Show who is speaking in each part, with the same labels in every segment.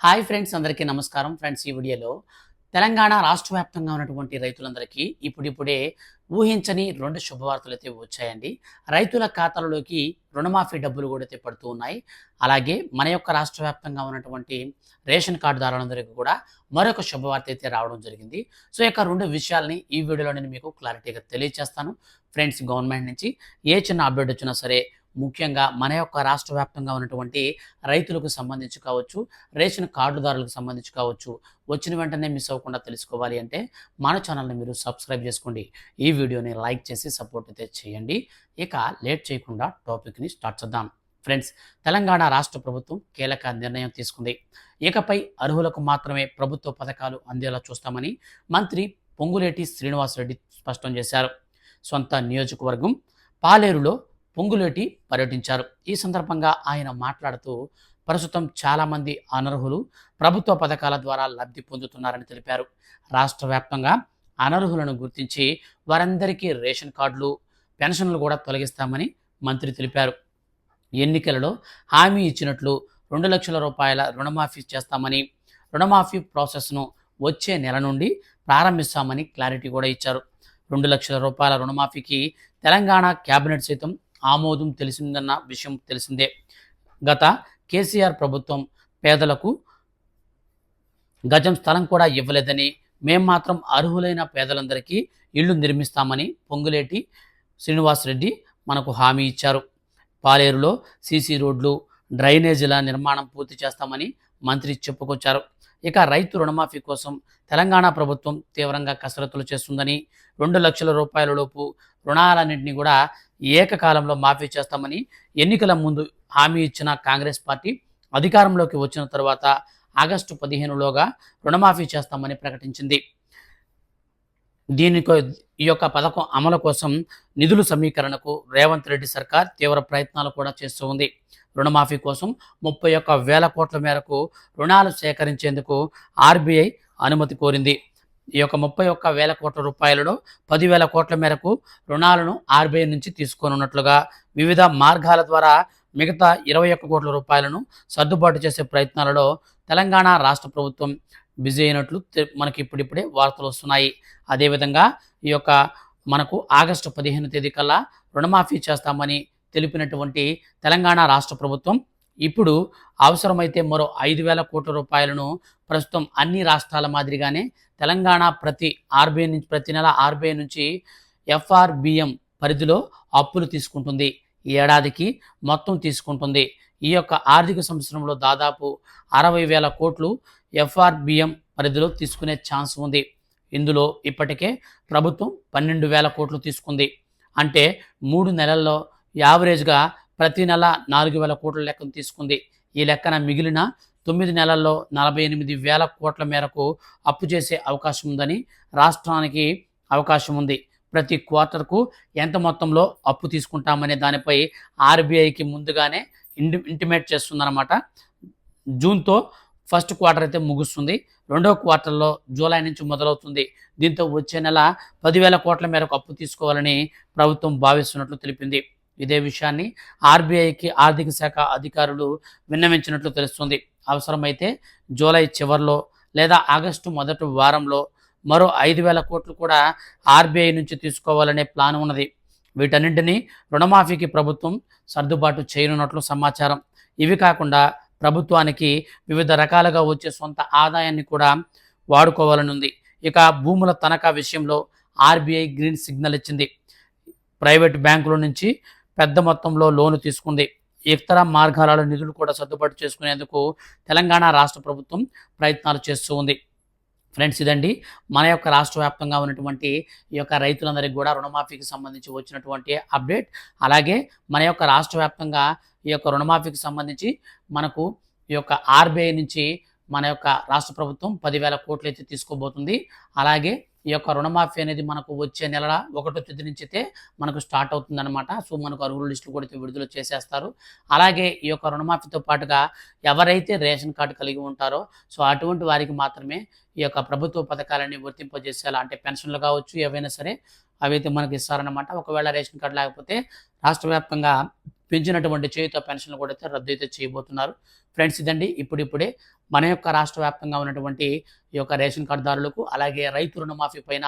Speaker 1: Hi friends, అందరికీ నమస్కారం. Friends, ఈ వీడియోలో తెలంగాణ రాష్ట్ర వ్యాప్తంగా ఉన్నటువంటి రైతులందరికీ ఇప్పుడిప్పుడే ఊహించని 2 శుభవార్తలైతే వచ్చాయండి. రైతుల ఖాతాలలోకి రుణమాఫీ డబ్బులు కూడా అయితే పడుతూ ఉన్నాయి. అలాగే మన యొక్క రాష్ట్ర వ్యాప్తంగా ఉన్నటువంటి రేషన్ కార్డుదారులందరికీ కూడా మరొక శుభవార్త అయితే రావడం జరిగింది. సో ఈ యొక్క 2 విషయాల్ని ఈ వీడియోలో నేను మీకు క్లారిటీగా తెలియజేస్తాను. ఫ్రెండ్స్, గవర్నమెంట్ నుంచి ఏ చిన్న అప్డేట్ వచ్చినా సరే, ముఖ్యంగా మన యొక్క రాష్ట్ర వ్యాప్తంగా ఉన్నటువంటి రైతులకు సంబంధించి కావచ్చు, రేషన్ కార్డుదారులకు సంబంధించి కావచ్చు, వచ్చిన వెంటనే మిస్ అవ్వకుండా తెలుసుకోవాలి అంటే మన ఛానల్ని మీరు సబ్స్క్రైబ్ చేసుకోండి. ఈ వీడియోని లైక్ చేసి సపోర్ట్ అయితే చేయండి. ఇక లేట్ చేయకుండా టాపిక్ని స్టార్ట్ చేద్దాం. ఫ్రెండ్స్, తెలంగాణ రాష్ట్ర ప్రభుత్వం కీలక నిర్ణయం తీసుకుంది. ఇకపై అర్హులకు మాత్రమే ప్రభుత్వ పథకాలు అందేలా చూస్తామని మంత్రి పొంగులేటి శ్రీనివాసరెడ్డి స్పష్టం చేశారు. సొంత నియోజకవర్గం పాలేరులో పొంగులేటి పర్యటించారు. ఈ సందర్భంగా ఆయన మాట్లాడుతూ ప్రస్తుతం చాలామంది అనర్హులు ప్రభుత్వ పథకాల ద్వారా లబ్ధి పొందుతున్నారని తెలిపారు. రాష్ట్ర వ్యాప్తంగా అనర్హులను గుర్తించి వారందరికీ రేషన్ కార్డులు, పెన్షన్లు కూడా తొలగిస్తామని మంత్రి తెలిపారు. ఎన్నికలలో హామీ ఇచ్చినట్లు 2 లక్షల రూపాయల రుణమాఫీ చేస్తామని, రుణమాఫీ ప్రాసెస్ను వచ్చే నెల నుండి ప్రారంభిస్తామని క్లారిటీ కూడా ఇచ్చారు. 2 లక్షల రూపాయల రుణమాఫీకి తెలంగాణ కేబినెట్ సైతం ఆమోదం తెలిసిందన్న విషయం తెలిసిందే. గత కేసీఆర్ ప్రభుత్వం పేదలకు గజం స్థలం కూడా ఇవ్వలేదని, మేం మాత్రం అర్హులైన పేదలందరికీ ఇళ్లు నిర్మిస్తామని పొంగులేటి శ్రీనివాసరెడ్డి మనకు హామీ ఇచ్చారు. పాలేరులో సీసీ రోడ్లు, డ్రైనేజీల నిర్మాణం పూర్తి చేస్తామని మంత్రి చెప్పుకొచ్చారు. ఇక రైతు రుణమాఫీ కోసం తెలంగాణ ప్రభుత్వం తీవ్రంగా కసరత్తులు చేస్తుందని, 2 లక్షల రూపాయల లోపు రుణాలన్నింటినీ కూడా ఏకకాలంలో మాఫీ చేస్తామని ఎన్నికల ముందు హామీ ఇచ్చిన కాంగ్రెస్ పార్టీ అధికారంలోకి వచ్చిన తర్వాత ఆగస్టు 15లోగా రుణమాఫీ చేస్తామని ప్రకటించింది. దీనికో ఈ యొక్క పథకం అమలు కోసం నిధుల సమీకరణకు రేవంత్ రెడ్డి సర్కార్ తీవ్ర ప్రయత్నాలు కూడా చేస్తూ ఉంది. రుణమాఫీ కోసం 31,000 కోట్ల మేరకు రుణాలు సేకరించేందుకు ఆర్బీఐ అనుమతి కోరింది. ఈ యొక్క 31,000 కోట్ల రూపాయలలో 10,000 కోట్ల మేరకు రుణాలను ఆర్బీఐ నుంచి తీసుకోనున్నట్లుగా, వివిధ మార్గాల ద్వారా మిగతా 21 కోట్ల రూపాయలను సర్దుబాటు చేసే ప్రయత్నాలలో తెలంగాణ రాష్ట్ర ప్రభుత్వం బిజీ అయినట్లు మనకి ఇప్పుడిప్పుడే వార్తలు వస్తున్నాయి. అదేవిధంగా ఈ యొక్క మనకు ఆగస్టు 15 తేదీ కల్లా రుణమాఫీ చేస్తామని తెలిపినటువంటి తెలంగాణ రాష్ట్ర ప్రభుత్వం ఇప్పుడు అవసరమైతే మరో 5,000 కోట్ల రూపాయలను ప్రస్తుతం అన్ని రాష్ట్రాల మాదిరిగానే తెలంగాణ ప్రతి నెల ఆర్బీఐ నుంచి ఎఫ్ఆర్బిఎం పరిధిలో అప్పులు తీసుకుంటుంది. ఈ ఏడాదికి మొత్తం తీసుకుంటుంది. ఈ యొక్క ఆర్థిక సంవత్సరంలో దాదాపు 60,000 కోట్లు ఎఫ్ఆర్బిఎం పరిధిలో తీసుకునే ఛాన్స్ ఉంది. ఇందులో ఇప్పటికే ప్రభుత్వం 12,000 కోట్లు తీసుకుంది. అంటే 3 నెలల్లో యావరేజ్గా ప్రతి నెల 4,000 కోట్ల లెక్కను తీసుకుంది. ఈ లెక్కన మిగిలిన 9 నెలల్లో 48,000 కోట్ల మేరకు అప్పు చేసే అవకాశం ఉందని రాష్ట్రానికి అవకాశం ఉంది. ప్రతి క్వార్టర్కు ఎంత మొత్తంలో అప్పు తీసుకుంటామనే దానిపై ఆర్బీఐకి ముందుగానే ఇంటిమేట్ చేస్తుందన్నమాట. జూన్తో ఫస్ట్ క్వార్టర్ అయితే ముగుస్తుంది. రెండవ క్వార్టర్లో జూలై నుంచి మొదలవుతుంది. దీంతో వచ్చే నెల 10,000 కోట్ల మేరకు అప్పు తీసుకోవాలని ప్రభుత్వం భావిస్తున్నట్లు తెలిపింది. ఇదే విషయాన్ని ఆర్బీఐకి ఆర్థిక శాఖ అధికారులు విన్నవించినట్లు తెలుస్తుంది. అవసరమైతే జూలై చివరిలో లేదా ఆగస్టు మొదటి వారంలో మరో 5,000 కోట్లు కూడా ఆర్బీఐ నుంచి తీసుకోవాలనే ప్లాన్ ఉన్నది. వీటన్నింటినీ రుణమాఫీకి ప్రభుత్వం సర్దుబాటు చేయనున్నట్లు సమాచారం. ఇవి కాకుండా ప్రభుత్వానికి వివిధ రకాలుగా వచ్చే సొంత ఆదాయాన్ని కూడా వాడుకోవాలనుంది. ఇక భూముల తనఖా విషయంలో ఆర్బీఐ గ్రీన్ సిగ్నల్ ఇచ్చింది. ప్రైవేట్ బ్యాంకుల నుంచి పెద్ద మొత్తంలో లోను తీసుకుంది. ఇతర మార్గాలలో నిధులు కూడా సర్దుబాటు చేసుకునేందుకు తెలంగాణ రాష్ట్ర ప్రభుత్వం ప్రయత్నాలు చేస్తూ ఉంది. ఫ్రెండ్స్, ఇదండి మన యొక్క రాష్ట్ర వ్యాప్తంగా ఉన్నటువంటి ఈ యొక్క రైతులందరికీ కూడా రుణమాఫీకి సంబంధించి వచ్చినటువంటి అప్డేట్. అలాగే మన యొక్క రాష్ట్ర వ్యాప్తంగా ఈ యొక్క రుణమాఫీకి సంబంధించి మనకు ఈ యొక్క ఆర్బీఐ నుంచి మన యొక్క రాష్ట్ర ప్రభుత్వం 10,000 కోట్లు అయితే తీసుకోబోతుంది. అలాగే ఈ యొక్క రుణమాఫీ అనేది మనకు వచ్చే నెల 1వ తేదీ నుంచి అయితే మనకు స్టార్ట్ అవుతుందన్నమాట. సో మనకు అర్హుల లిస్టులు కూడా విడుదల చేసేస్తారు. అలాగే ఈ యొక్క రుణమాఫీతో పాటుగా ఎవరైతే రేషన్ కార్డు కలిగి ఉంటారో సో అటువంటి వారికి మాత్రమే ఈ యొక్క ప్రభుత్వ పథకాలన్నీ వర్తింపజేసేలా, అంటే పెన్షన్లు కావచ్చు, ఏవైనా సరే అవైతే మనకి ఇస్తారన్నమాట. ఒకవేళ రేషన్ కార్డు లేకపోతే రాష్ట్ర వ్యాప్తంగా పెంచినటువంటి చేయుత పెన్షన్లు కూడా అయితే రద్దు అయితే చేయబోతున్నారు. ఫ్రెండ్స్ ఇదండి ఇప్పుడిప్పుడే మన యొక్క రాష్ట్ర వ్యాప్తంగా ఉన్నటువంటి ఈ యొక్క రేషన్ కార్డుదారులకు అలాగే రైతు రుణమాఫీ పైన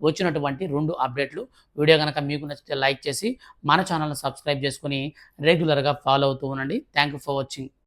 Speaker 1: వచ్చినటువంటి 2 అప్డేట్లు. వీడియో గనక మీకు నచ్చితే లైక్ చేసి మన ఛానల్‌ని సబ్స్క్రైబ్ చేసుకొని రెగ్యులర్‌గా ఫాలో అవుతూ ఉండండి. Thank you for watching.